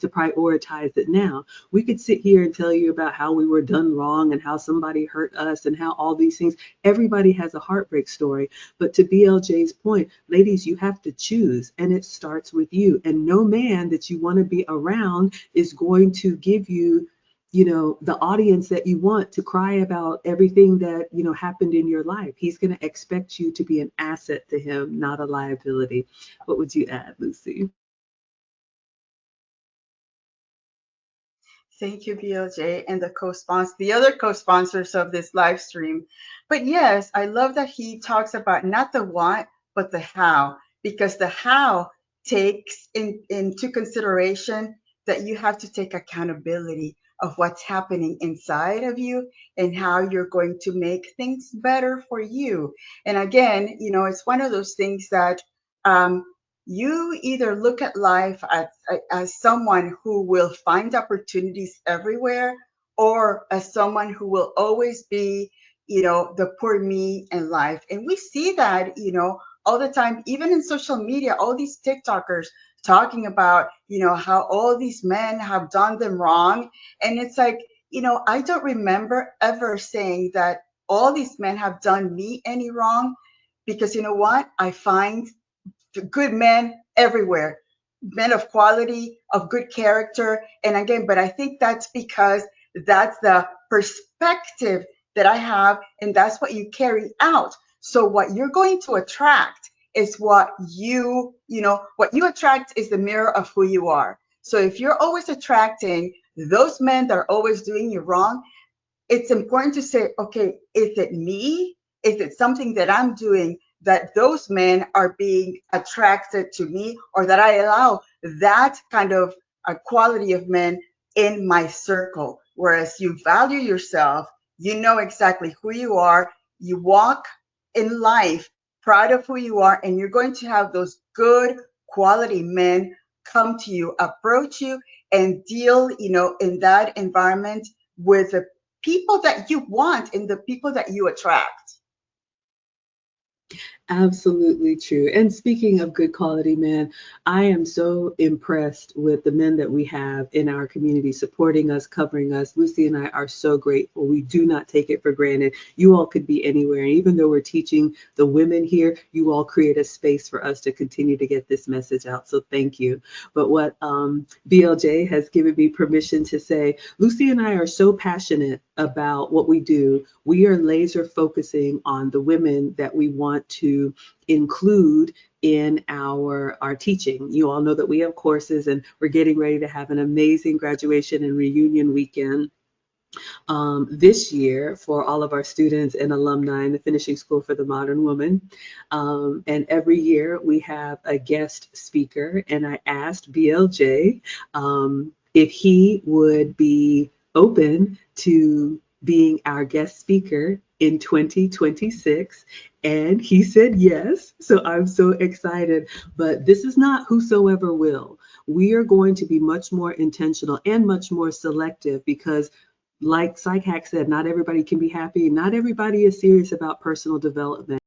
to prioritize it now. We could sit here and tell you about how we were done wrong and how somebody hurt us and how all these things. Everybody has a heartbreak story. But to BLJ's point, ladies, you have to choose, and it starts with you. And no man that you want to be around is going to give you, the audience that you want to cry about everything that, happened in your life. He's going to expect you to be an asset to him, not a liability. What would you add, Lucy? Thank you, BLJ, and the other co-sponsors of this live stream. But yes, I love that he talks about not the what, but the how, because the how takes into consideration that you have to take accountability of what's happening inside of you and how you're going to make things better for you. And again, it's one of those things that you either look at life as someone who will find opportunities everywhere, or as someone who will always be, the poor me in life. And we see that, all the time, even in social media, all these TikTokers talking about, how all these men have done them wrong. And it's like, I don't remember ever saying that all these men have done me any wrong, because you know what? I find good men everywhere, men of quality, of good character. And again, but I think that's because that's the perspective that I have, and that's what you carry out. So what you're going to attract is what you attract is the mirror of who you are. So if you're always attracting those men that are always doing you wrong, it's important to say, okay, is it me? Is it something that I'm doing that those men are being attracted to me, or that I allow that kind of quality of men in my circle? Whereas you value yourself, you know exactly who you are, you walk in life proud of who you are, and you're going to have those good quality men come to you, approach you, and deal, in that environment with the people that you want and the people that you attract. Absolutely true. And speaking of good quality men, I am so impressed with the men that we have in our community supporting us, covering us. Lucy and I are so grateful. We do not take it for granted. You all could be anywhere. And even though we're teaching the women here, you all create a space for us to continue to get this message out. So thank you. But what BLJ has given me permission to say, Lucy and I are so passionate about what we do. We are laser focusing on the women that we want to include in our teaching. You all know that we have courses, and we're getting ready to have an amazing graduation and reunion weekend this year for all of our students and alumni in the Finishing School for the Modern Woman. And every year we have a guest speaker, and I asked BLJ if he would be open to being our guest speaker in 2026, and he said yes. So I'm so excited. But this is not whosoever will. We are going to be much more intentional and much more selective, because like Psych Hack said, not everybody can be happy. Not everybody is serious about personal development.